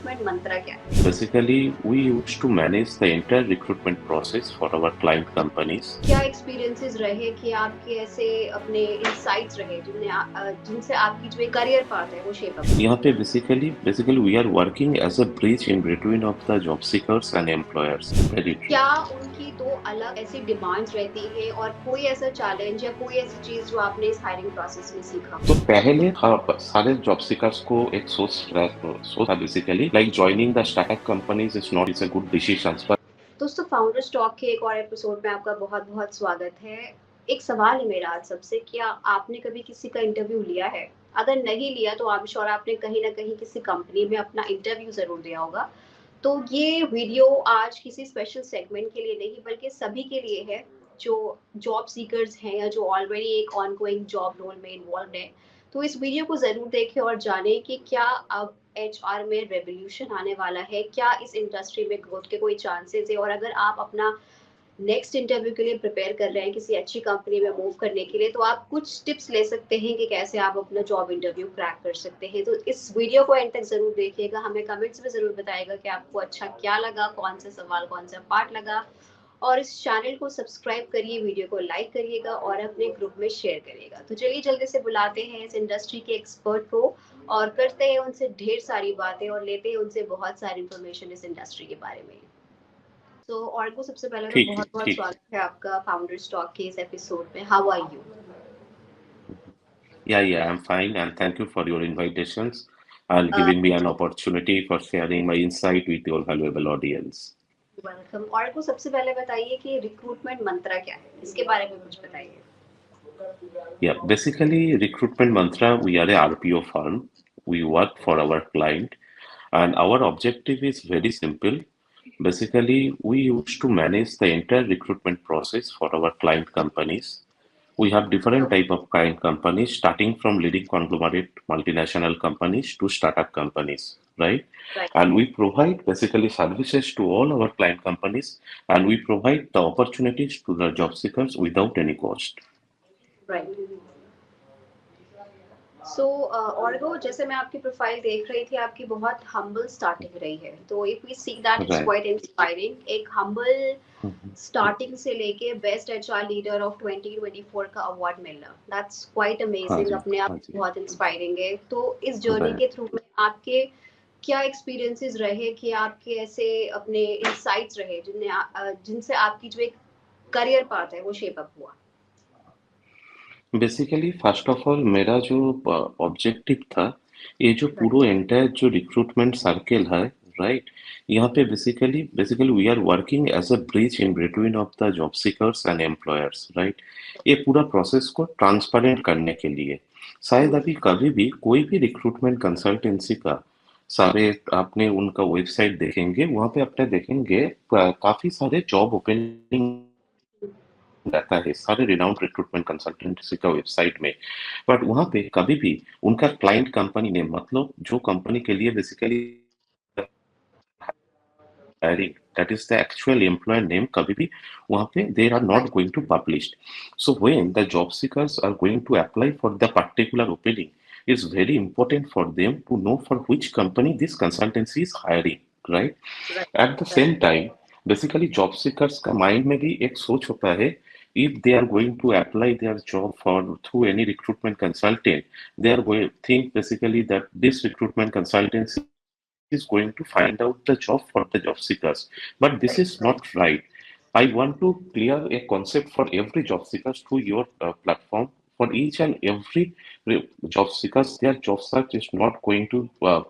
Recruitment मंत्रा क्या है? Basically, we used to manage the entire recruitment process for our client companies. क्या experiences रहे कि आपके ऐसे अपने इनसाइट्स रहे जिनसे आपकी जो एक करियर पाथ है वो शेप अप हुआ? यहाँ पे basically we are working as a bridge in between of the job seekers and employers. Very true. क्या उनकी दो अलग ऐसी डिमांड्स रहती है और कोई ऐसा चैलेंज या कोई ऐसी चीज जो आपने इस हायरिंग प्रोसेस में सीखा? तो पहले सारे जॉब सीकर्स को एक सोच था basically like joining the startup companies is not is a good decision. दोस्तों, फाउंडर स्टॉक के एक और एपिसोड में आपका बहुत बहुत स्वागत है। एक सवाल है मेरा आज सबसे, क्या आपने कभी किसी का इंटरव्यू लिया है? अगर नहीं लिया तो आई एम श्योर आपने कहीं ना कहीं किसी कंपनी में अपना इंटरव्यू जरूर दिया होगा। तो ये वीडियो आज किसी स्पेशल सेगमेंट के लिए नहीं बल्कि सभी के लिए है जो जॉब सीकर्स हैं या जो ऑलरेडी एक ऑनगोइंग जॉब रोल में इन्वॉल्व है। तो इस वीडियो को ज़रूर देखें और जानें कि क्या अब एचआर में रेवोल्यूशन आने वाला है, क्या इस इंडस्ट्री में ग्रोथ के कोई चांसेस है, और अगर आप अपना नेक्स्ट इंटरव्यू के लिए प्रिपेयर कर रहे हैं किसी अच्छी कंपनी में मूव करने के लिए, तो आप कुछ टिप्स ले सकते हैं कि कैसे आप अपना जॉब इंटरव्यू क्रैक कर सकते हैं। तो इस वीडियो को एंड तक जरूर देखिएगा, हमें कमेंट्स में जरूर बताएगा कि आपको अच्छा क्या लगा, कौन सा सवाल कौन सा पार्ट लगा। और इस चैनल को सब्सक्राइब करिए, वीडियो को लाइक करिएगा और अपने ग्रुप में शेयर करिएगा। तो चलिए जल्दी से बुलाते हैं इस इंडस्ट्री के एक्सपर्ट को और करते हैं उनसे ढेर सारी बातें और लेते हैं उनसे बहुत सारी इंफॉर्मेशन इस इंडस्ट्री के बारे में। तो और को सबसे पहले तो ठीक है बहुत बहुत ठीक स्वागत है आपका फाउंडर स्टॉक के इस एपिसोड में। How are you? Yeah, I'm fine, and thank you for your invitations and giving me an opportunity for sharing my insight with your valuable audience. Welcome. और को सबसे पहले बताइए कि रिक्रूटमेंट मंत्रा क्या है, इसके बारे में कुछ बताइए। Yeah, basically, Recruitment Mantra, we are a RPO firm. We work for our client, and our objective is very simple. Basically, we used to manage the entire recruitment process for our client companies. We have different type of client companies, starting from leading conglomerate multinational companies to startup companies, right? Right. And we provide basically services to all our client companies, and we provide the opportunities to the job seekers without any cost. Right. So ऑर्गो, जैसे मैं आपकी profile देख रही थी, आपकी बहुत humble starting रही है, तो if we see that it's Right. Quite inspiring. एक हम्बल Mhm. स्टार्टिंग से लेके बेस्ट एचआर लीडर ऑफ 2024 का अवार्ड मिलना, दैट्स क्वाइट हाँ अमेजिंग, जी, अपने आप हाँ में जी। बहुत इंस्पायरिंग है। तो इस जर्नी राइट। के थ्रू में आपके क्या एक्सपीरियंसेस रहे कि आपके ऐसे अपने इनसाइट्स रहे जिनसे आपकी जो एक करियर पाथ है वो शेप अप हुआ? बेसिकली फर्स्ट ऑफ ऑल मेरा जो ऑब्जेक्टिव था, ये जो राइट। पूरा एंटायर जो रिक्रूटमेंट सर्किल है, राइट, यहाँ पे basically we are working as a bridge in between of the job seekers and employers, right. ये पूरा प्रोसेस को ट्रांसपेरेंट करने के लिए शायद अभी कभी भी कोई भी रिक्रूटमेंट कंसल्टेंसी का सारे आपने उनका वेबसाइट देखेंगे, वहाँ पे आपने देखेंगे काफी सारे जॉब ओपनिंग रहता है सारे रिनाउंड रिक्रूटमेंट कंसल्टेंसी का वेबसाइट में। बट वहाँ पे कभी भी उनका क्लाइंट कंपनी नेम, मतलब जो कंपनी के लिए basically hiring, that is the actual employer name, कभी भी वहाँ पे they are not right. going to publish. So when the job seekers are going to apply for the particular opening, it's very important for them to know for which company this consultancy is hiring, right? Right. At the right. same time, basically job seekers का mind में भी एक सोच होता है, if they are going to apply their job for through any recruitment consultant, they are going to think basically that this recruitment consultancy is going to find out the job for the job seekers. But this is right. not right. I want to clear a concept for every job seekers through your platform. For each and every job seekers, their job search is not going to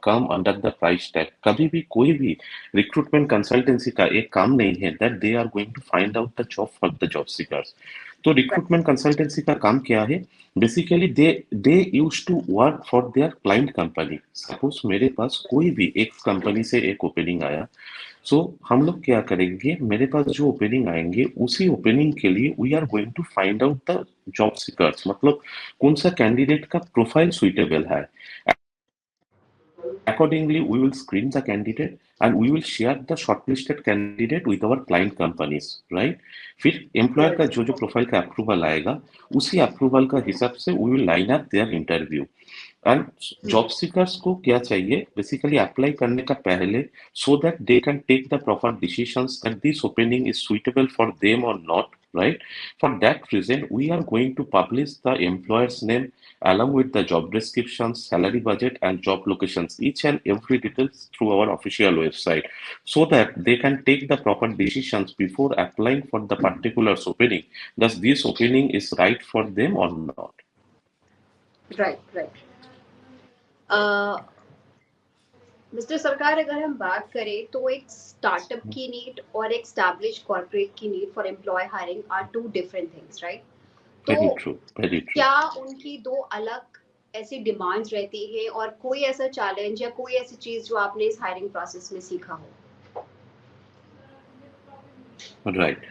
come under the price tag. कभी भी कोई भी recruitment consultancy का एक काम नहीं है that they are going to find out the job for the job seekers. तो रिक्रूटमेंट कंसल्टेंसी का काम क्या है? Basically they use to work for their client company. Suppose मेरे पास कोई भी एक कंपनी से एक ओपनिंग आया, सो हम लोग क्या करेंगे, मेरे पास जो ओपनिंग आएंगे उसी ओपनिंग के लिए we are going to find out the job seekers, मतलब कौन सा कैंडिडेट का प्रोफाइल सुइटेबल है। Accordingly, we will screen the candidate and we will share the shortlisted candidate with our client companies, right? फिर employer का right. जो जो profile का अप्रूवल आएगा, उसी अप्रूवल का हिसाब से we will line up their interview. And job seekers को क्या चाहिए बेसिकली अप्लाई करने का पहले, so that they can take the proper decisions that this opening is suitable for them और not, right? For that reason, we are going to publish the employer's name along with the job descriptions, salary budget, and job locations, each and every details through our official website, so that they can take the proper decisions before applying for the particular opening. Does this opening is right for them or not? Right, right. Mister सरकार, अगर हम बात करें तो एक startup की need और एक स्टैब्लिश कॉर्पोरेट की need for employ hiring are two different things, right? तो Very true. Very true. क्या उनकी दो अलग ऐसी डिमांड्स रहती है, और कोई ऐसा चैलेंज या कोई ऐसी चीज जो आपने इस हायरिंग प्रोसेस में सीखा हो? राइट।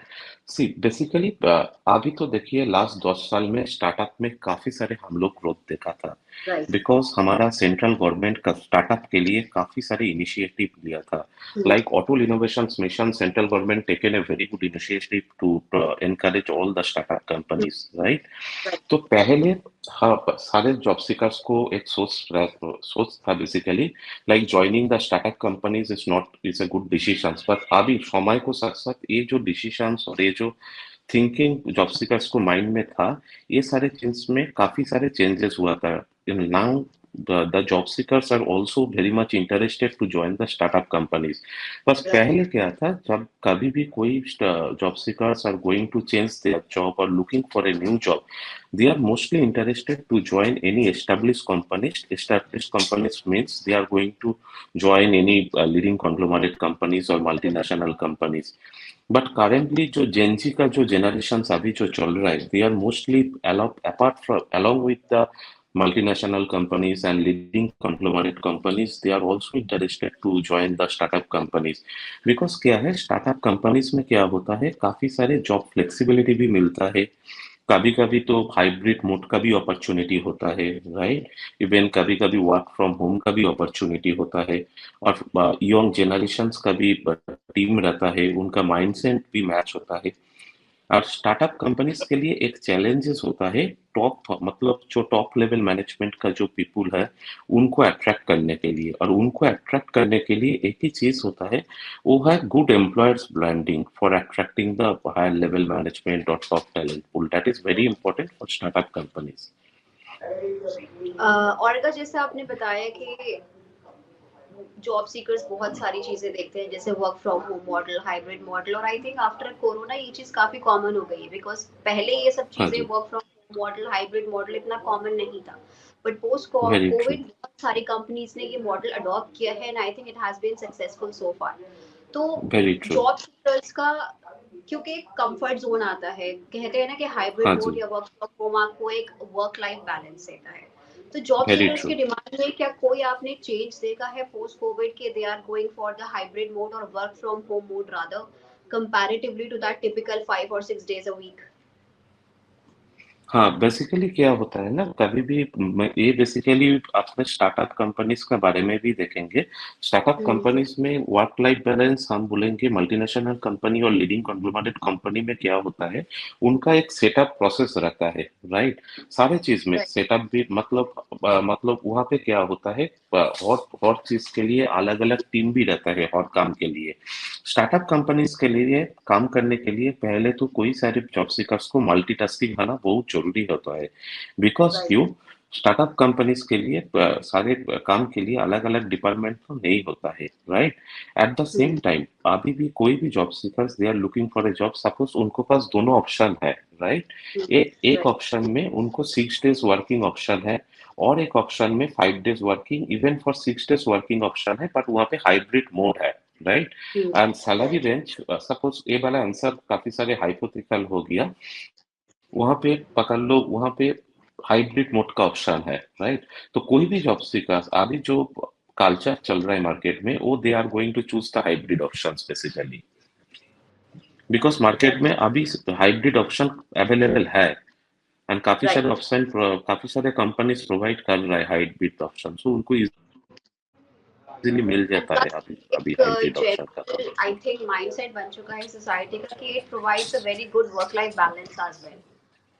सी बेसिकली अभी तो देखिए लास्ट 10 साल में स्टार्टअप में काफी सारे हम लोग ग्रोथ देखा था, राइट। बिकॉज हमारा सेंट्रल गवर्नमेंट का स्टार्टअप के लिए काफी सारे इनिशिएटिव लिया था, like Atal innovation mission. Central government taken a very good initiative to encourage all the startup companies, right? तो पहले हाँ, सारे जॉब सीकर्स को एक सोच था basically, like joining the startup companies is not is a good decision, but अभी समय को साथ साथ ये जो डिसीजंस और ये जो थिंकिंग जॉब सीकर्स को माइंड में था, ये सारे चीज में काफी सारे चेंजेस हुआ था। In now the job seekers are also very much interested to join the startup companies. बस पहले क्या था, जब कभी भी कोई job seekers are going to change their job और looking for a new job, they are mostly interested to join any established companies. Established companies means they are going to join any leading conglomerate companies or multinational companies. But currently जो Gen Z का जो generation अभी जो चल रहा है, they are mostly apart from along with the multinational companies and leading conglomerate companies, they are also interested to join the startup companies. because क्या है, स्टार्टअप कंपनीज में क्या होता है, काफी सारे जॉब फ्लेक्सिबिलिटी भी मिलता है, कभी कभी तो हाइब्रिड मोड का भी अपॉर्चुनिटी होता है, राइट? इवन कभी कभी वर्क फ्रॉम होम का भी अपॉर्चुनिटी होता है, और यंग जनरेशन्स का भी टीम रहता है, उनका माइंडसेट भी मैच होता है। और स्टार्टअप कंपनीज के लिए एक चैलेंजेस होता है, टॉप मतलब जो टॉप लेवल मैनेजमेंट का जो पीपुल है, उनको अट्रैक्ट करने के लिए, और उनको अट्रैक्ट करने के लिए एक ही चीज होता है, वो है good employers branding for attracting the higher level management और top talent pool. That is very important for startup companies. और अगर जैसे आपने बताया कि जॉब सीकर्स बहुत सारी चीजें देखते हैं, जैसे work from home model, hybrid model, और आई थिंक आफ्टर कोरोना ये चीज काफी कॉमन हो गई है, बिकॉज पहले ये सब हाँ चीजें जी। Work from home model, hybrid model इतना कॉमन नहीं था। But post very true. Covid बहुत सारी कंपनीज ने ये मॉडल अडॉप्ट किया है, and I think it has been successful so far. तो वेरी ट्रू। जॉब सीकर्स का क्योंकि एक कंफर्ट जोन आता है, कहते हैं ना कि हाइब्रिड हाँ मोड जी। या वर्क फ्रॉम होम आपको एक वर्क लाइफ बैलेंस देता है। तो जॉब वेरी सीकर्स ट्रू। की डिमांड में क्या कोई आपने चेंज देखा है पोस्ट कोविड के? They are going for the hybrid mode और work from home mode rather comparatively to that typical 5 or 6 days a week? हाँ, बेसिकली क्या होता है ना, कभी भी ये बेसिकली अपने स्टार्टअप कंपनीज के बारे में भी देखेंगे। स्टार्टअप कंपनीज में वर्क लाइफ बैलेंस हम बोलेंगे, मल्टीनेशनल कंपनी और लीडिंग कॉन्ग्लोमरेट कंपनी में क्या होता है, उनका एक सेटअप प्रोसेस रहता है, राइट? सारे चीज में राइट। सेटअप भी मतलब वहाँ पे क्या होता है, हर हर चीज के लिए अलग अलग टीम भी रहता है हर काम के लिए। स्टार्टअप कंपनीज के लिए काम करने के लिए पहले तो कोई सारे जॉब सीकर्स को मल्टीटास्किंग आना बहुत जरूरी होता है, बिकॉज राइट। क्यों, स्टार्टअप कंपनीज के लिए सारे काम के लिए अलग अलग डिपार्टमेंट तो नहीं होता है, right? At the same time अभी भी कोई भी job seekers they are looking for a job, suppose उनको पास दोनों ऑप्शन है, राइट? एक राइट। ऑप्शन में उनको 6 days वर्किंग ऑप्शन है, और एक ऑप्शन में 5 days working, even for 6 days working option है, बट वहाँ पे हाइब्रिड मोड है, right? And salary range, suppose ये वाला आंसर काफी सारे हाइपोथेटिकल हो गया, वहां पे पकड़ लो, वहां पे हाइब्रिड मोड का ऑप्शन है, राइट? तो कोई भी जॉब सीकर अभी जो कल्चर चल रहा है मार्केट में, वो they are going to choose the hybrid option basically, because market में अभी हाइब्रिड ऑप्शन अवेलेबल है, एंड राइट। काफी सारे कंपनीज प्रोवाइड कर रहा है हाइब्रिड ऑप्शन, सो उनको इजीली मिल एंड जाता है प्लस अभी अभी एक हाइब्रिड ऑप्शन का। जनरल आई थिंक माइंडसेट बन चुका है सोसाइटी का कि it provides a very good work life balance as well.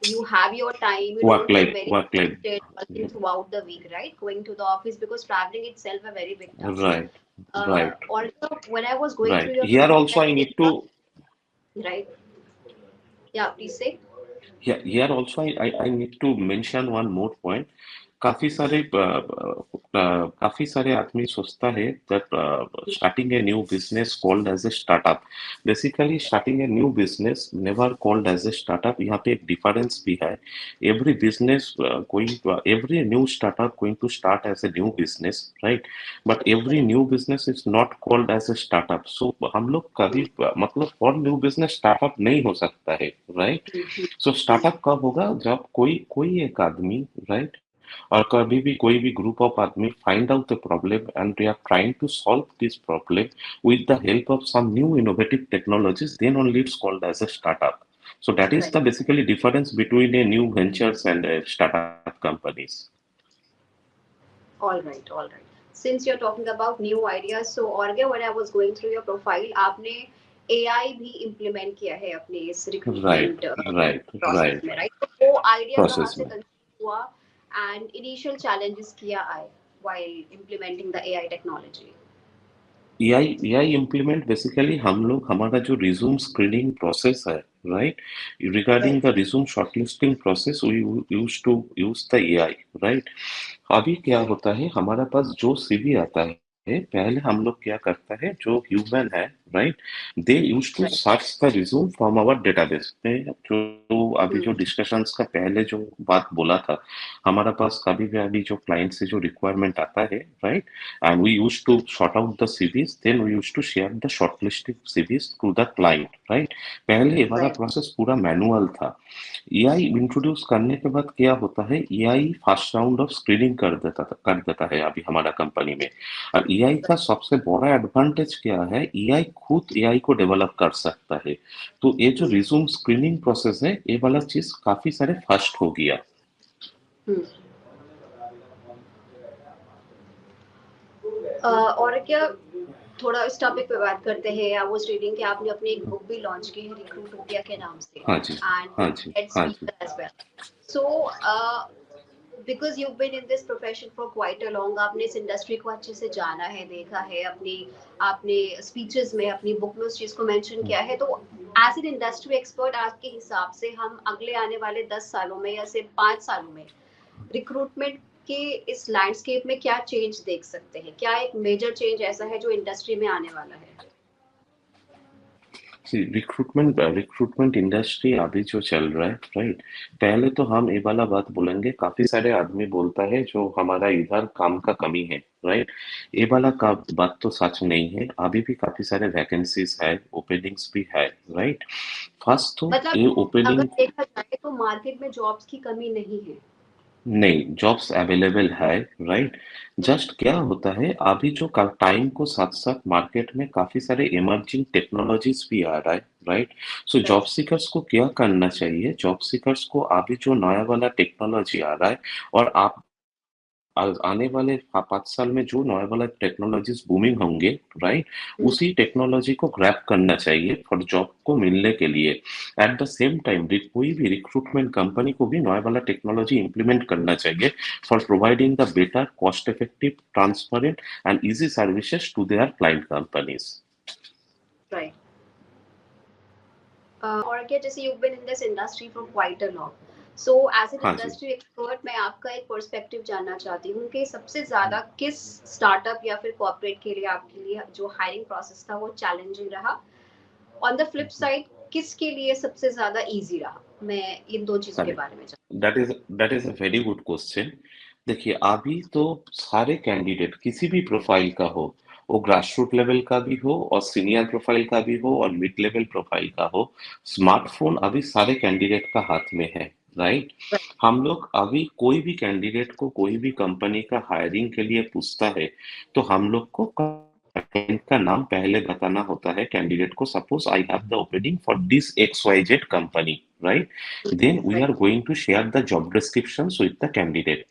you have your time, you Work don't feel life, very work life. exhausted working throughout the week, right? Going to the office, because traveling itself a very big task. Right, right, Or when I was going right. through your Here profile, also I I need देखा, to, right? Yeah, please say. here also I need to mention one more point. काफी सारे आदमी सोचता है that starting a new business called as a startup. Basically, starting a new business never called as a startup. यहाँ पे एक difference भी है. Every business every new startup going to start as a new business, right? But every Correct. new business is not called as a startup. So हम लोग कभी मतलब for new business startup नहीं हो सकता है, right? हम्म, सो स्टार्टअप कब होगा जब कोई कोई एक आदमी, राइट, और कभी भी कोई भी ग्रुप ऑफ आदमी find out the problem and they are trying to solve this problem with the help of some new innovative technologies, then only it's called as a startup. So that is the right. basically difference between a new ventures and startup companies. All right, all right. Since you're talking about new ideas, so Orge, when I was going through your profile, आपने AI भी implement किया है अपने इस Right, recruitment right, process right. में, right? तो वो idea कहाँ Process से में. conceive हुआ and initial challenges क्या आए while implementing the AI technology? AI implement basically हम लोग हमारा जो रिज्यूम स्क्रीनिंग प्रोसेस है, right, regarding Right, the resume shortlisting process we use to use the AI, right. अभी क्या होता है हमारे पास जो सीवी आता है, पहले हम लोग क्या करता है जो ह्यूमन है, right, they use to right. Search the resume from our database में. जो अभी जो Hmm. डिस्कशंस का पहले जो बात बोला था, हमारा पास कभी भी अभी जो क्लाइंट से जो रिक्वायरमेंट आता है, right, and we used to sort out the CVs, then we used to share the shortlisted CVs to the client, right. पहले ये वाला Right. प्रोसेस पूरा मैनुअल था. एआई इंट्रोड्यूस करने के बाद क्या होता है, AI first round of screening कर देता है अभी हमारा कंपनी में. और एआई का सबसे बड़ा एडवांटेज क्या है, एआई खुद एआई को डेवलप कर सकता है. तो ये जो Hmm. रिज्यूम स्क्रीनिंग प्रोसेस है, ये वाला चीज काफी सारे फास्ट हो गया. Hmm. और क्या, थोड़ा इस टॉपिक पे बात करते हैं. आई वाज रीडिंग कि आपने अपनी एक बुक भी लॉन्च की है रिक्रूटोपिया के नाम से, हाँ जी, एंड हाँ जी, टेड हाँ जी. Speaker as well. So because you been in this profession for quite a long, आपने इस इंडस्ट्री को अच्छे से जाना है, देखा है, अपनी आपने स्पीचेस में, अपनी बुक में उस चीज को मेंशन किया है. तो एज एन इंडस्ट्री एक्सपर्ट, आज के हिसाब से हम अगले आने वाले 10 सालों में या सिर्फ 5 सालों में रिक्रूटमेंट के इस लैंडस्केप में क्या चेंज देख सकते हैं? क्या एक मेजर चेंज ऐसा है जो इंडस्ट्री में आने वाला है? रिक्रूटमेंट इंडस्ट्री अभी जो चल रहा है, राइट, पहले तो हम ये वाला बात बोलेंगे. काफी सारे आदमी बोलता है जो हमारा इधर काम का कमी है, राइट. ये वाला का बात तो सच नहीं है. अभी भी काफी सारे वैकेंसीज है, ओपनिंग्स भी है, राइट. फर्स्ट तो मतलब ये अगर ओपनिंग देखा जाए तो मार्केट में जॉब्स की कमी नहीं है. नहीं, जॉब्स अवेलेबल है, राइट. जस्ट क्या होता है अभी जो टाइम को साथ साथ मार्केट में काफी सारे इमर्जिंग टेक्नोलॉजीज भी आ रहा है, right. So job right. Seekers को क्या करना चाहिए, जॉब सीकर्स को अभी जो नया वाला टेक्नोलॉजी आ रहा है, और आप आने वाले 5 साल में जो नए वाला टेक्नोलॉजीज बूमिंग होंगे, राइट, उसी टेक्नोलॉजी को ग्रैब करना चाहिए फॉर जॉब को मिलने के लिए. एट द सेम टाइम कोई भी रिक्रूटमेंट कंपनी को भी नया वाला टेक्नोलॉजी इंप्लीमेंट करना चाहिए for providing the better cost effective transparent and easy services to their client companies. Right. और क्या, जैसे you been in this industry for quite a long, so as an हाँ जी. इंडस्ट्री एक्सपर्ट मैं आपका एक पर्सपेक्टिव जानना चाहती हूँ कि सबसे ज्यादा किस स्टार्टअप या फिर कॉर्पोरेट के लिए आपके लिए जो हायरिंग प्रोसेस था वो चैलेंजिंग रहा? ऑन द फ्लिप साइड, किसके लिए सबसे ज्यादा इजी रहा? मैं इन दो चीजों के बारे में that is a very good question. देखिए अभी तो सारे कैंडिडेट किसी भी प्रोफाइल का हो, वो ग्रास रूट लेवल का भी हो और सीनियर प्रोफाइल का भी हो और मिड लेवल प्रोफाइल का हो, स्मार्टफोन अभी सारे कैंडिडेट का हाथ में है, राइट. जानना. हम लोग अभी कोई भी कैंडिडेट को कोई भी कंपनी का हायरिंग के लिए पूछता है, तो हम लोग को क्लाइंट का नाम पहले बताना होता है कैंडिडेट को. Suppose I have the opening for this X Y Z company, right. Then we are right. Going to share the job description with the candidate.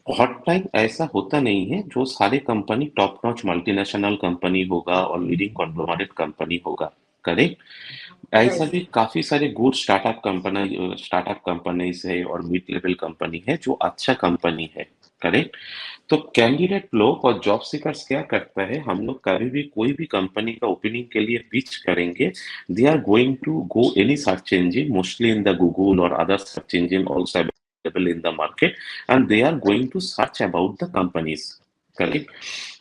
हॉट टाइम ऐसा होता नहीं है जो सारे company top notch multinational company होगा और leading conglomerate company होगा, करेक्ट। ऐसा राइट। भी काफी सारे गुड स्टार्टअप कंपनीज है और मिड लेवल कंपनी है जो अच्छा कंपनी है, करेक्ट। तो कैंडिडेट लोग और जॉब सीकर्स क्या करता है, हम लोग कभी भी कोई भी कंपनी का ओपनिंग के लिए पिच करेंगे, they are going to go any search engine, mostly in the Google और other search engine also available in the market, and they are going to search about the companies, correct.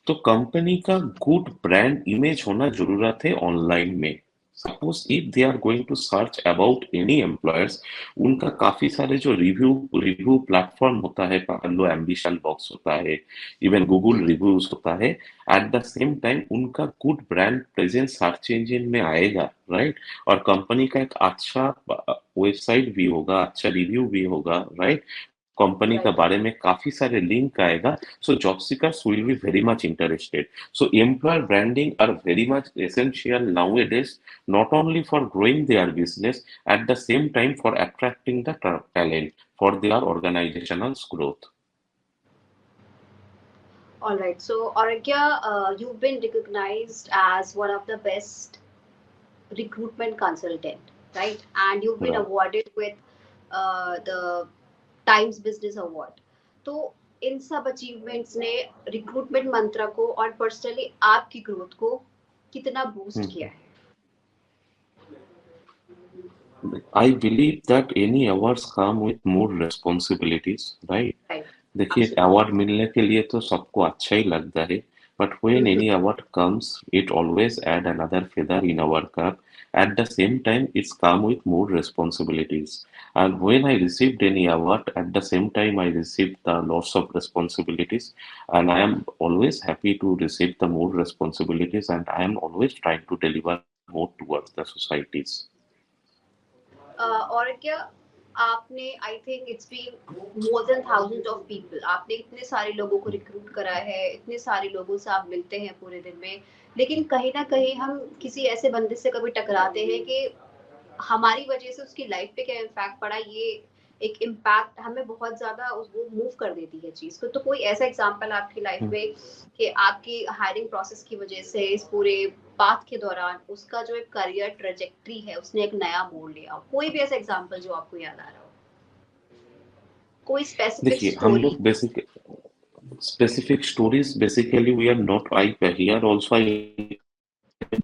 तो company का good brand image होना जरूरत है online में। Suppose if they are going to search about any employers, उनका काफी सारे जो रिव्यू रिव्यू प्लेटफॉर्म होता है, पकड़ लो एम्बिशन बॉक्स होता है, इवन गूगल रिव्यूज होता है, एट द सेम टाइम उनका good brand presence search engine में आएगा, राइट। और कंपनी का एक अच्छा वेबसाइट भी होगा, अच्छा रिव्यू भी होगा, राइट। कंपनी का राइट। बारे में काफी सारे लिंक आएगा, so job seekers will be very much interested. So employer branding are very much essential nowadays, not only for growing their business, at the same time for attracting the talent for their organizational growth. All right. So, Aragya, you've been recognized as one of the best recruitment consultant, right? And you've been Right. awarded with the Times Business Award. तो इन सब achievements ने recruitment मंत्र को और personally आपकी growth को कितना boost किया Hmm. है? I believe that any awards come with more responsibilities, right? Right. देखिए, एब्सोल्युटली। अवार्ड मिलने के लिए तो सबको अच्छा ही लगता है, but when any award comes, it always add another feather in our cap. At the same time, it's come with more responsibilities. And when I received any award, at the same time I received the lots of responsibilities, and I am always happy to receive the more responsibilities, and I am always trying to deliver more towards the societies. और क्या आपने I think it's been more than thousand of people, आपने इतने सारे लोगों को recruit करा है, इतने सारे लोगों से आप मिलते हैं पूरे दिन में, लेकिन कहीं ना कहीं हम किसी ऐसे बंदे से कभी टकराते हैं कि हमारी वजह से उसकी लाइफ पे क्या इम्पैक्ट पड़ा, ये एक इम्पैक्ट हमें बहुत ज्यादा वो मूव कर देती है चीज को। तो कोई ऐसा एग्जांपल आपकी लाइफ Hmm. में कि आपकी हायरिंग प्रोसेस की वजह से इस पूरे बात के दौरान उसका जो एक करियर ट्रेजेक्ट्री है उसने एक नया मोड़ लिया हो, कोई भी ऐसा एग्जांपल जो आपको याद आ रहा हो, कोई स्पेसिफिक देखिए, हम स्टोरी? लोग basic specific stories, basically we are not, I here also I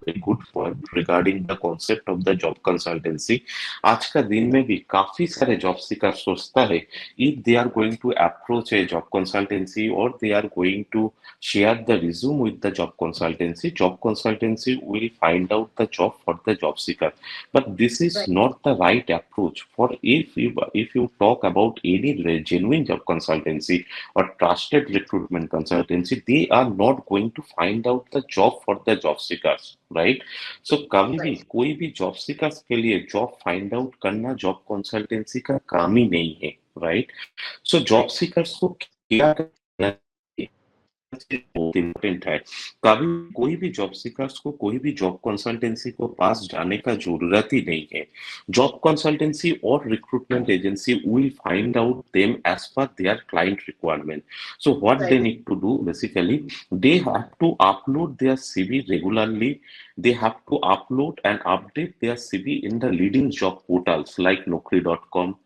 a good point regarding the concept of the job consultancy. आज का दिन में भी काफी सारे जॉब सीकर सोचता है, if they are going to approach a job consultancy or they are going to share the resume with the job consultancy will find out the job for the job seeker. But this is right. not the right approach. For if you talk about any genuine job consultancy or trusted recruitment consultancy, they are not going to find out the job for the job seekers, right? So कभी भी right. कोई भी job seekers के लिए job find out करना job consultancy का काम ही नहीं है, right. So job right. Seekers को क्या करना चाहिए, बहुत इम्पोर्टेंट है। कभी कोई भी जॉब सीकर्स को कोई भी जॉब कंसल्टेंसी को पास जाने का जरूरत ही नहीं है। जॉब कंसल्टेंसी और recruitment agency will find out them as per their client requirement. So what they right. Need to do basically, they have to upload their CV regularly. They have to upload and update their CV in the leading job portals like Naukri.com,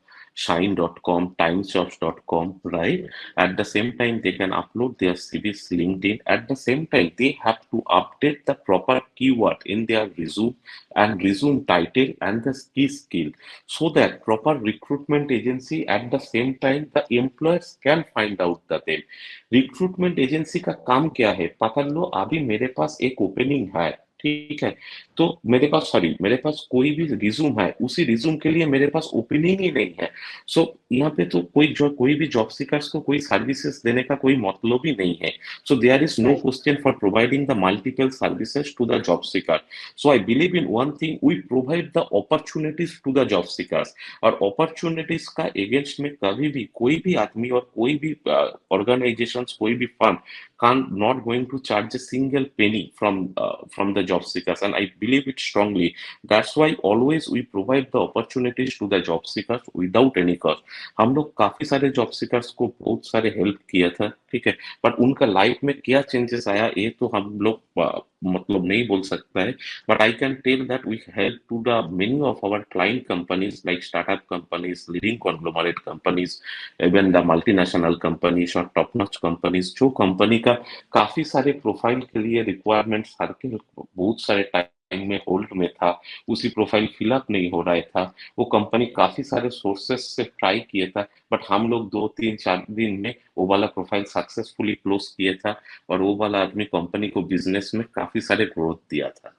Shine.com, TimesJobs.com, right? At the same time, they can upload their CVs LinkedIn. At the same time, they have to update the proper keyword in their resume and resume title and the key skill, so that proper recruitment agency at the same time the employers can find out the them. Recruitment agency का काम क्या है, पकड़ लो अभी मेरे पास एक opening है, ठीक है, तो मेरे पास कोई भी रिज्यूम है, उसी रिज्यूम के लिए मेरे पास ओपनिंग ही नहीं है। सो यहाँ पे तो कोई भी जॉब सीकर्स को कोई सर्विसेज देने का कोई मतलब ही नहीं है। So there is no right. Question for providing the multiple services to the job seeker. So I believe in one thing, we provide the opportunities to the job seekers, और अपॉर्चुनिटीज का against में कभी भी कोई भी आदमी और कोई भी ऑर्गेनाइजेशन, कोई भी firm can't not going to charge a single penny from the job seekers, and I believe it strongly. That's why always we provide the opportunities to the job seekers without any cost. हम लोग काफी सारे job seekers को बहुत सारे help किया था, ठीक है, बट उनका लाइफ में क्या चेंजेस आया ये तो हम लोग मतलब नहीं बोल सकता है, but I can tell that we help to the many of our client companies like startup companies, leading conglomerate companies, even the multinational companies और top notch companies, जो कंपनी का काफी सारे प्रोफाइल के लिए रिक्वायरमेंट सर्किल बहुत सारे time में होल्ड में था, उसी प्रोफाइल फिलअप नहीं हो रहा था, वो कंपनी काफी सारे सोर्सेस से ट्राई किए था, बट हम लोग 2 3 4 दिन में वो वाला प्रोफाइल सक्सेसफुली क्लोज किए था और वो वाला आदमी कंपनी को बिजनेस में काफी सारे ग्रोथ दिया था।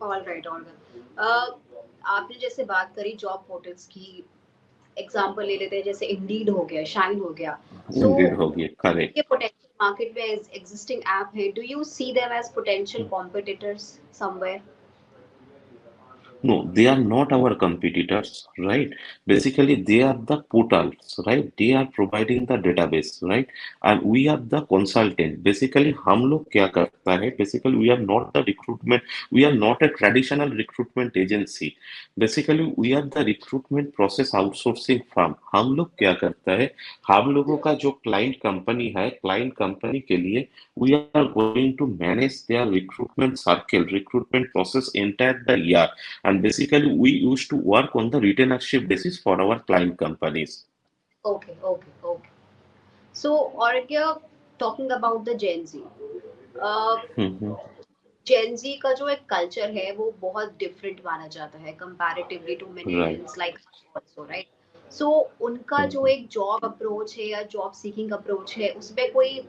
All right, all right. आपने जैसे बात करी जॉब पोर्टल्स की, एग्जांपल ले लेते हैं, जैसे इंडीड हो गया, शाइन हो गया। सो इंडीड हो गया, करेक्ट। ये पोटेंशियल मार्केट में एग्जिस्टिंग ऐप है, do you see them as potential competitors somewhere? No, they are not our competitors, right? Basically, they are the portals, right? They are providing the database, right? And we are the consultant. Basically, हम लोग क्या करता है? Basically, we are not the recruitment. We are not a traditional recruitment agency. Basically, we are the recruitment process outsourcing firm. हम लोग क्या करता है? हम लोगों का जो क्लाइंट कंपनी है, क्लाइंट कंपनी के लिए we are going to manage their recruitment circle, recruitment process entire the year. And basically we used to work on the retainership basis for our client companies. Okay, okay, okay. So और क्या, talking about the Gen Z, Mhm. Gen Z का जो एक culture है वो बहुत different माना जाता है comparatively to Right. Millennials like also, right? So उनका जो Mhm. एक जॉब अप्रोच है या जॉब सीकिंग अप्रोच है, उसमें कोई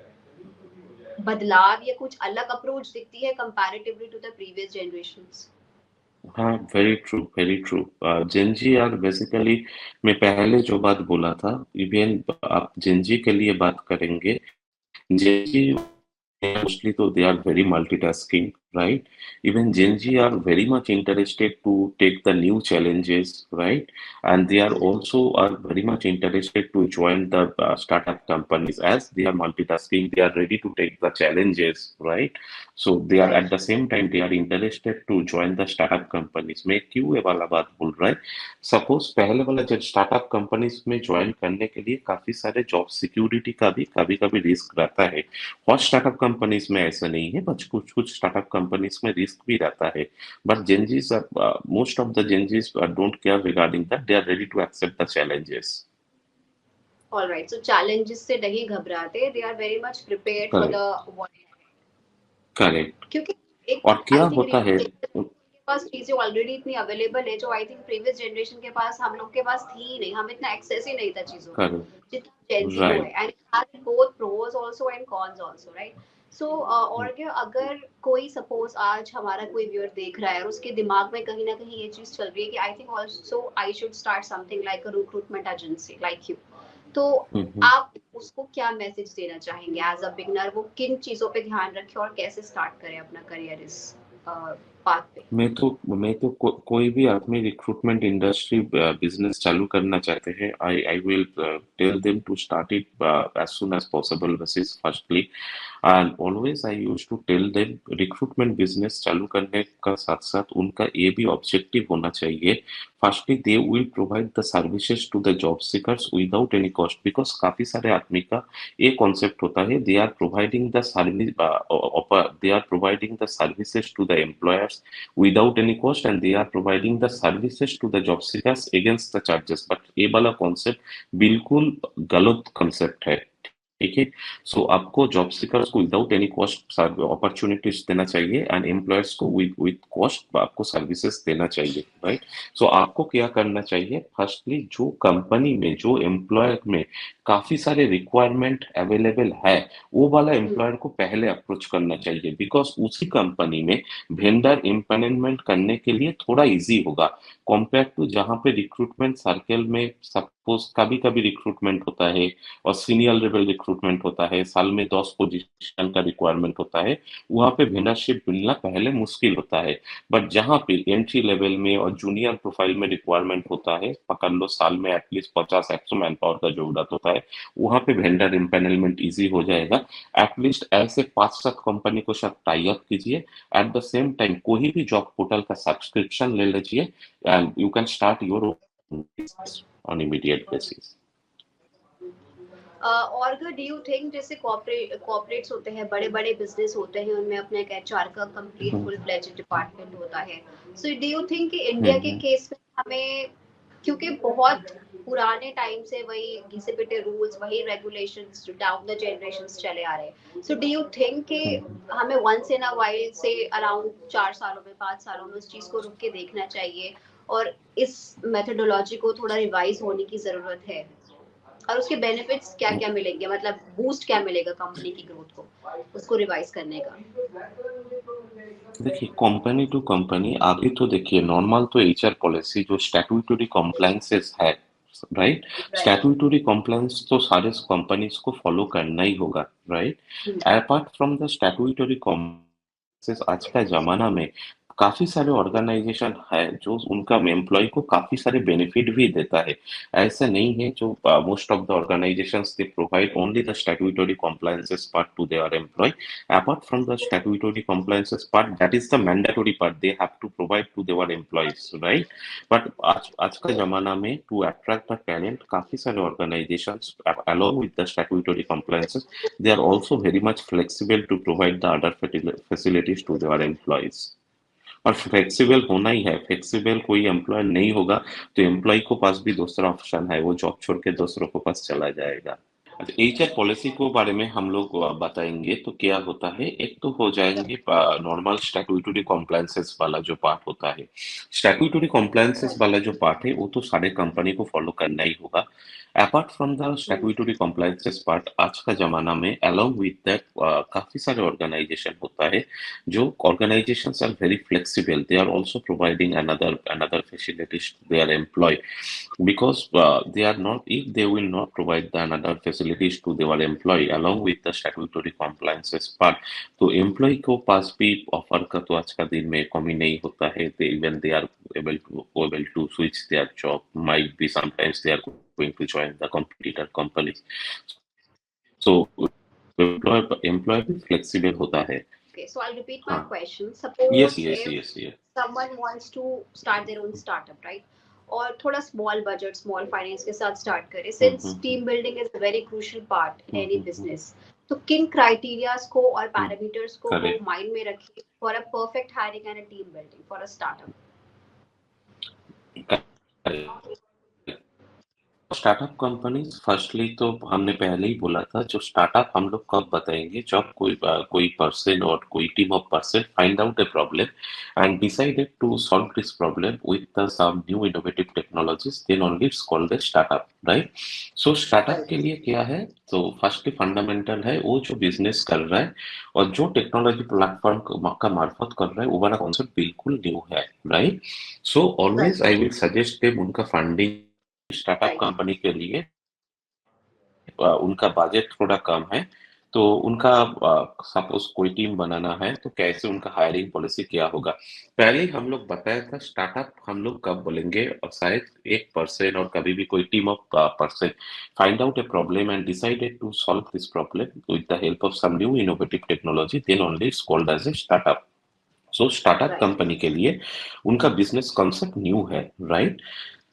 बदलाव या कुछ अलग अप्रोच दिखती है comparatively to the previous generations? हाँ, very true, very true. Gen Z are basically, मैं पहले जो बात बोला था, इवन आप जेनजी के लिए बात करेंगे, Gen Z mostly so they are very multitasking, right? Even Gen Z are very much interested to take the new challenges, right? And they are also are very much interested to join the startup companies as they are multitasking, they are ready to take the challenges, right? So they are at right. the same time they are interested to join the startup companies. मैं क्यों ये वाला बात बोल रहा है? Suppose पहले वाला जब स्टार्टअप कंपनीज में ज्वाइन करने के लिए काफी सारे जॉब सिक्योरिटी का भी कभी कभी रिस्क रहता है। और स्टार्टअप कंपनीज में ऐसा नहीं है, बट कुछ कुछ स्टार्टअप कंपनीज में रिस्क भी रहता है। But Gen Zs, most of the Gen Zs don't care regarding that, they are ready to accept the challenges. Alright, so challenges से नहीं घबराते, they are very much prepared for correct, the, correct. क्योंकि एक और क्या आई थिंक होता है? के पास चीजें ऑलरेडी इतनी अवेलेबल है जो आई थिंक प्रीवियस जनरेशन के पास, हम लोग के पास थी ही नहीं, हम इतना एक्सेस ही नहीं था चीजों का करेक्ट, जितना जेन जी को है, right. And it has both pros also and cons also, right? So और क्या, अगर कोई सपोज आज हमारा कोई व्यूअर देख रहा है और उसके दिमाग में कहीं ना कहीं ये चीज चल रही है कि I think also I should start something like a recruitment agency like you, तो आप उसको क्या मैसेज देना चाहेंगे एज अ बिगनर? वो किन चीजों पे ध्यान रखे और कैसे स्टार्ट करे अपना करियर इस पाथ पे? कोई भी आदमी रिक्रूटमेंट इंडस्ट्री बिजनेस चालू करना चाहते हैं, I will tell them to start it as soon as possible basis firstly, and always I used to tell them recruitment business चालू करने का साथ साथ उनका ये भी ऑब्जेक्टिव होना चाहिए। Firstly they will provide the services to the job seekers without any cost, because काफी सारे आदमी का ये कॉन्सेप्ट होता है, they are providing the service, they are providing the services to the employers without any cost, and they are providing the services to the job seekers against the charges, but ये वाला concept बिल्कुल गलत concept है। ठीक है, सो आपको job seekers को without any cost opportunities देना चाहिए एंड एम्प्लॉयर्स को विद कॉस्ट आपको सर्विसेज देना चाहिए, राइट? सो आपको क्या करना चाहिए? फर्स्टली जो कंपनी में जो एम्प्लॉयर में काफी सारे रिक्वायरमेंट अवेलेबल है, वो वाला एम्प्लॉयर को पहले अप्रोच करना चाहिए, बिकॉज उसी कंपनी में वेंडर इम्पैनलमेंट करने के लिए थोड़ा इजी होगा कंपेयर टू जहाँ पे रिक्रूटमेंट सर्कल में सपोज कभी कभी रिक्रूटमेंट होता है और सीनियर लेवल रिक्रूटमेंट होता है, साल में 10 पोजीशन का रिक्वायरमेंट होता है, वहाँ पे वेंडरशिप मिलना पहले मुश्किल होता है। बट जहाँ पे एंट्री लेवल में और जूनियर प्रोफाइल में रिक्वायरमेंट होता है, पकड़ लो साल में एटलीस्ट 50-100 मैन पावर का जरूरत होता है, वहाँ पे वेंडर इम्पैनलमेंट इजी हो जाएगा। एटलीस्ट ऐसे 5-7 कंपनी को साथ टाई अप कीजिए, एट द सेम टाइम कोई भी जॉब पोर्टल का सब्सक्रिप्शन ले लीजिए and you can start your on immediate basis. और डू यू थिंक जैसे कॉर्पोरेट्स होते हैं, बड़े बड़े बिजनेस होते हैं, उनमें अपने एक एचआर का कंप्लीट हम्म, फुल फ्लेज्ड डिपार्टमेंट होता है, सो डू यू थिंक कि इंडिया के हम्म, केस में हमें, क्योंकि बहुत पुराने टाइम से वही घिसे पिटे रूल्स, वही रेगुलेशंस डाउन द जनरेशंस चले आ रहे हैं, सो डू यू थिंक कि हम्म। हमें वंस इन अ वाइल से अराउंड 4 सालों में 5 सालों में उस चीज को रुक के देखना चाहिए, और इस मेथोडोलॉजी को थोड़ा रिवाइज होने की जरूरत है, और उसके बेनिफिट्स क्या क्या मिलेंगे, मतलब बूस्ट क्या मिलेगा कंपनी की ग्रोथ को उसको रिवाइज करने का? देखिए, कंपनी टू कंपनी अभी तो देखिए, नॉर्मल तो एचआर पॉलिसी जो स्टैट्यूटरी कॉम्प्लायंसेस है, राइट? राइट। स्टैट्यूटरी कॉम्प्लायंस तो सारे कंपनीज को फॉलो करना ही होगा, right? Apart from the statutory compliances, आज का जमाना में काफी सारे ऑर्गेनाइजेशन है जो उनका एम्प्लॉय को काफी सारे बेनिफिट भी देता है। ऐसा नहीं है, जो most of the organisations they provide only the statutory compliances part to their employ. Apart from the statutory compliances part, that is the mandatory part they have to provide to their employees, right? But आज का जमाना में to attract the talent, काफी सारे organizations along with the statutory compliances, they are also very much flexible to provide the other facilities to their employees. और flexible होना ही है, flexible कोई एम्प्लॉय नहीं होगा तो एम्प्लॉय को पास भी दूसरा ऑप्शन है, वो जॉब छोड़ के दूसरों के पास चला जाएगा। अच्छा, एचआर पॉलिसी को बारे में हम लोग बताएंगे तो क्या होता है। एक तो हो जाएंगे नॉर्मल स्टैट्यूटरी कॉम्प्लायंसेस वाला जो पार्ट होता है। स्टैट्यूटरी कॉम्प्लायंसेस वाला जो पार्ट है वो तो सारे कंपनी को फॉलो करना ही होगा। Apart from the statutory compliances part, आज का जमाना में अलोंग विद दैट काफी सारे ऑर्गेनाइजेशन होता है, जो organizations are very flexible. They are also providing another facilities to their employee, because they are not, if they will not provide the another facilities to their employee along with the statutory compliances part, तो employee को पास भी offer का तो आज का दिन में कमी नहीं होता है। they even they are able to switch their job, might be sometimes they are going to join the competitor companies, so employee भी flexible होता है। Okay, so I'll repeat my हाँ, question. Yes Suppose yes if yes yes. someone wants to start their own startup, right? और थोड़ा small budget, small finance के साथ start करे, since team building is a very crucial part in any business, तो किन criterias को और parameters को वो करेक्ट। माइंड में रखे for a perfect hiring and a team building for a startup? Startup companies, firstly तो हमने पहले ही बोला था, जो स्टार्टअप हम लोग कब बताएंगे, जब कोई पर्सन और कोई team of person find out a problem and decided to solve this problem with some new innovative technologies, then only it's called a startup, right? So startup के लिए क्या है, तो फर्स्टली फंडामेंटल है, वो जो बिजनेस कर रहा है और जो टेक्नोलॉजी प्लेटफॉर्म का मार्फत कर रहा है, वो वाला कॉन्सेप्ट बिल्कुल न्यू है, right? So always I will suggest them, उनका फंडिंग स्टार्टअप राइट। कंपनी के लिए उनका बजट थोड़ा कम है, तो उनका सपोज कोई टीम बनाना है तो कैसे उनका हायरिंग पॉलिसी क्या होगा। पहले ही हम लोग बताया था, स्टार्टअप हम लोग कब बोलेंगे, और शायद एक पर्सन और कभी भी कोई team of person find out a problem and decided to solve this problem with the help of some new innovative technology, then only it's called as a startup. So startup right. Company के लिए उनका business concept new है, right?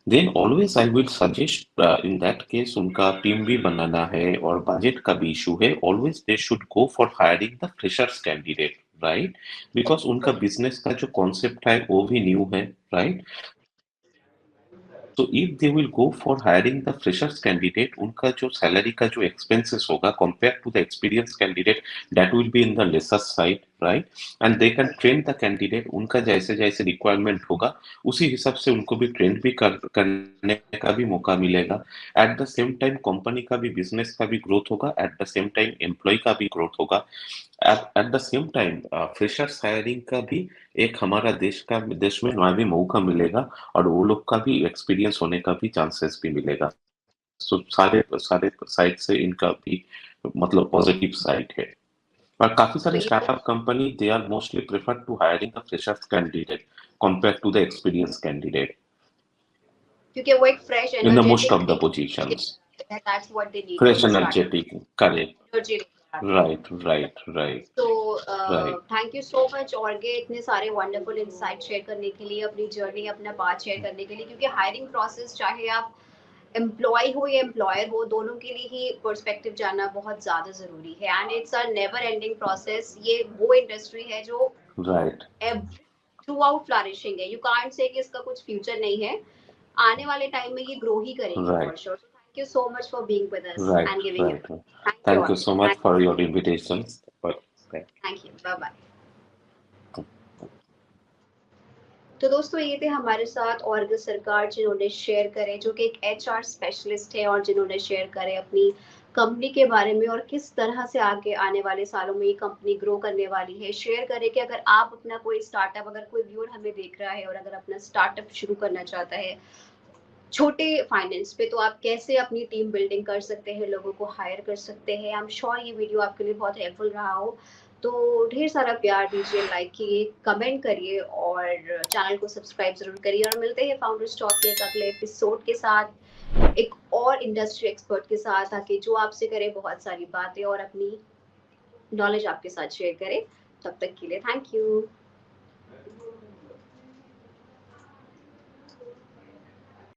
Then always I will suggest, in that case उनका team भी बनाना है और budget का भी इशू है, always they should go for hiring the freshers candidate, right? Because उनका बिजनेस का जो कॉन्सेप्ट है वो भी न्यू है, right? So if they will go for hiring the freshers candidate, उनका जो सैलरी का जो एक्सपेंसेस होगा compared to the experienced candidate, that will be in the lesser side, right? And they can train the candidate, उनका जैसे जैसे requirement होगा उसी हिसाब से उनको भी ट्रेन भी करने का भी मौका मिलेगा। At the same time company का भी, बिजनेस का भी ग्रोथ होगा, at the same time employ का भी ग्रोथ होगा, at the same time freshers hiring का भी एक हमारा देश में नया भी मौका मिलेगा, और वो लोग का भी एक्सपीरियंस होने का भी चांसेस भी मिलेगा। सो सारे सारे साइड से इनका भी मतलब पॉजिटिव साइड है। और काफी तो सारे startup company they are mostly prefer to hiring the freshers candidate compare to the experience candidate क्योंकि वो एक fresh in the most energetic of the positions. That's what they need fresh for the startup, energetic, correct, energy लेकर आते हैं। Right right right तो right. Thank you so much ऑर्गे, इतने सारे वंडरफुल इंसाइट शेयर करने के लिए, अपनी जर्नी, अपना बात शेयर करने के लिए, क्योंकि हायरिंग प्रोसेस, चाहे आप एम्प्लॉय हो या एम्प्लॉयर हो, दोनों के लिए ही पर्सपेक्टिव जानना बहुत ज़्यादा ज़रूरी है। And it's a never ending process. ये वो इंडस्ट्री है जो Right, थ्रू आउट फ्लरिशिंग है। यू कांट से कि इसका कुछ फ्यूचर नहीं है। आने वाले टाइम में ये ग्रो ही करेगी for right, sure. So thank you so much for being with us right, and giving right. Your, thank you Thank you all, so much for your invitation. But thank you, bye bye. तो दोस्तों ये थे हमारे साथ org सरकार, जिन्होंने share करे, जो कि एक एचआर स्पेशलिस्ट है, और जिन्होंने शेयर करे अपनी कंपनी के बारे में और किस तरह से आगे आने वाले सालों में ये कंपनी ग्रो करने वाली है। शेयर करें कि अगर आप अपना कोई स्टार्टअप, अगर कोई व्यूअर हमें देख रहा है और अगर अपना स्टार्टअप शुरू करना चाहता है छोटे फाइनेंस पे, तो आप कैसे अपनी टीम बिल्डिंग कर सकते हैं, लोगों को हायर कर सकते हैं। आई एम श्योर ये वीडियो आपके लिए बहुत हेल्पफुल रहा हो। तो ढेर सारा प्यार दीजिए, लाइक कीजिए, कमेंट करिए और चैनल को सब्सक्राइब जरूर करिए। और मिलते हैं फाउंडर्स टॉक के एक अगले एपिसोड के साथ, एक और इंडस्ट्री एक्सपर्ट के साथ, ताकि जो आपसे करे बहुत सारी बातें और अपनी नॉलेज आपके साथ शेयर करे। तब तक के लिए थैंक यू।